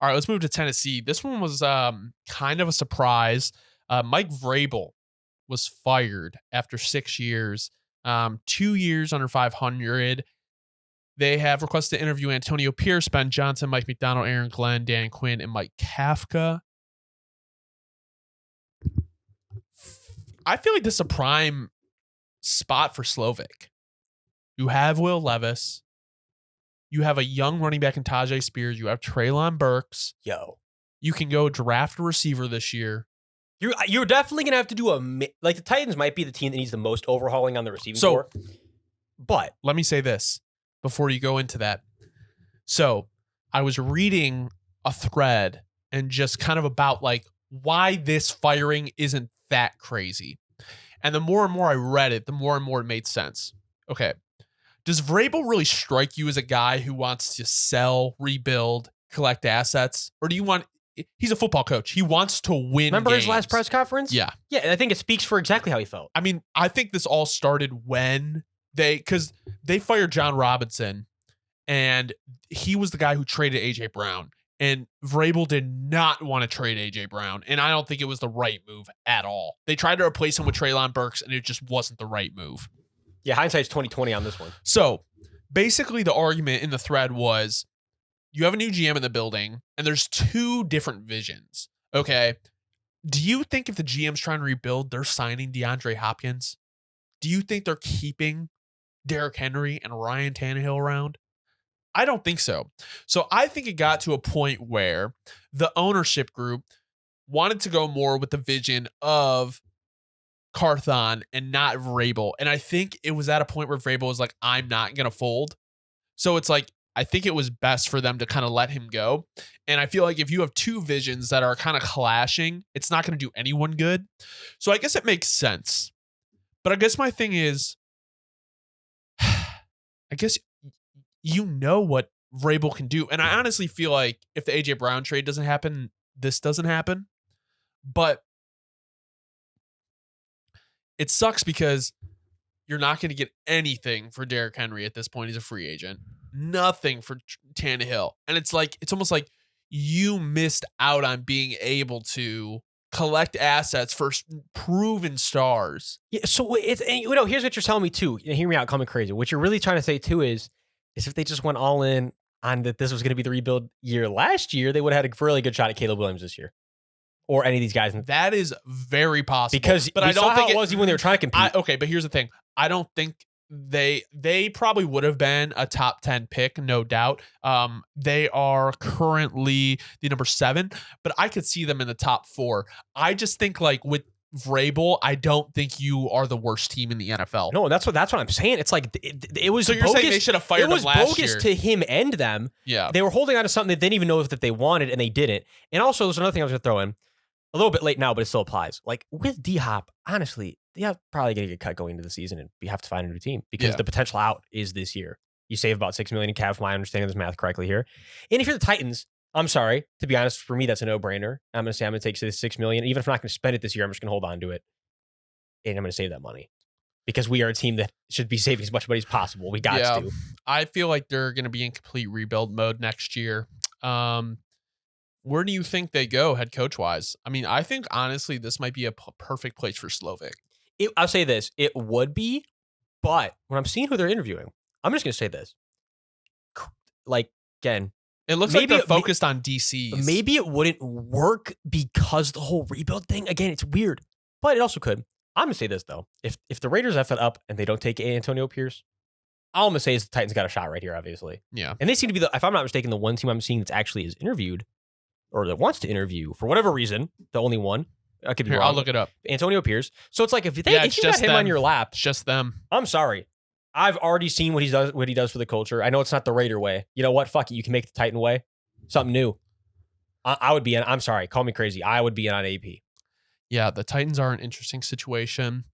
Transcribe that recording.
All right, let's move to Tennessee. This one was kind of a surprise. Mike Vrabel was fired after 6 years, 2 years under 500. They have requested to interview Antonio Pierce, Ben Johnson, Mike McDonald, Aaron Glenn, Dan Quinn, and Mike Kafka. I feel like this is a prime spot for Slovic. You have Will Levis. You have a young running back in Tajay Spears. You have Treylon Burks. You can go draft a receiver this year. You're definitely going to have to do the Titans might be the team that needs the most overhauling on the receiving core. But let me say this before you go into that. So I was reading a thread and just kind of about like why this firing isn't that crazy. And the more and more I read it, the more and more it made sense. Okay. Does Vrabel really strike you as a guy who wants to sell, rebuild, collect assets? Or do you want... He's a football coach. He wants to win Remember games. His last press conference? Yeah. Yeah, and I think it speaks for exactly how he felt. I mean, I think this all started when because they fired John Robinson, and he was the guy who traded A.J. Brown. And Vrabel did not want to trade A.J. Brown, and I don't think it was the right move at all. They tried to replace him with Treylon Burks, and it just wasn't the right move. Yeah, hindsight's 20/20 on this one. So basically the argument in the thread was you have a new GM in the building and there's two different visions. Okay. Do you think if the GM's trying to rebuild, they're signing DeAndre Hopkins? Do you think they're keeping Derrick Henry and Ryan Tannehill around? I don't think so. So I think it got to a point where the ownership group wanted to go more with the vision of Carthon and not Vrabel. And I think it was at a point where Vrabel was like, I'm not going to fold. So it's like, I think it was best for them to kind of let him go. And I feel like if you have two visions that are kind of clashing, it's not going to do anyone good. So I guess it makes sense. But I guess my thing is, I guess you know what Vrabel can do. And I honestly feel like if the A.J. Brown trade doesn't happen, this doesn't happen. But it sucks because you're not going to get anything for Derrick Henry at this point. He's a free agent. Nothing for Tannehill. And it's almost like you missed out on being able to collect assets for proven stars. Yeah, so here's what you're telling me too. Hear me out, coming crazy. What you're really trying to say too is if they just went all in on that this was going to be the rebuild year last year, they would have had a really good shot at Caleb Williams this year. Or any of these guys. That is very possible. But I don't think it was even when they were trying to compete. Okay, but here's the thing. I don't think they probably would have been a top 10 pick, no doubt. They are currently the number 7, but I could see them in the top 4. I just think like with Vrabel, I don't think you are the worst team in the NFL. No, that's what I'm saying. It's like it was. So you're bogus. saying they should have fired him last year? It was bogus to him and them. Yeah, they were holding on to something that they didn't even know that they wanted, and they didn't. And also, there's another thing I was going to throw in. A little bit late now, but it still applies. Like with D-Hop, honestly, probably going to get cut going into the season, and we have to find a new team because the potential out is this year. You save about $6 million in cap, if I'm understanding this math correctly here. And if you're the Titans, I'm sorry, to be honest, for me that's a no-brainer. I'm going to say I'm going to take this $6 million, even if I'm not going to spend it this year. I'm just going to hold on to it, and I'm going to save that money because we are a team that should be saving as much money as possible. We got to. I feel like they're going to be in complete rebuild mode next year. Where do you think they go head coach wise? I mean, I think honestly, this might be a perfect place for Slovic. I'll say this. It would be, but when I'm seeing who they're interviewing, I'm just going to say this. Like, again, it looks like they're focused on DCs. Maybe it wouldn't work because the whole rebuild thing, again, it's weird, but it also could. I'm going to say this, though. If the Raiders F it up and they don't take Antonio Pierce, all I'm going to say is the Titans got a shot right here, obviously. Yeah. And they seem to be, if I'm not mistaken, the one team I'm seeing that's actually is interviewed or that wants to interview for whatever reason, the only one. I could be wrong. I'll look it up. Antonio Pierce. So it's like if you got him on your lap, it's just them. I'm sorry. I've already seen what he does for the culture. I know it's not the Raider way. You know what? Fuck it. You can make the Titan way. Something new. I would be in. I'm sorry. Call me crazy. I would be in on AP. Yeah, the Titans are an interesting situation.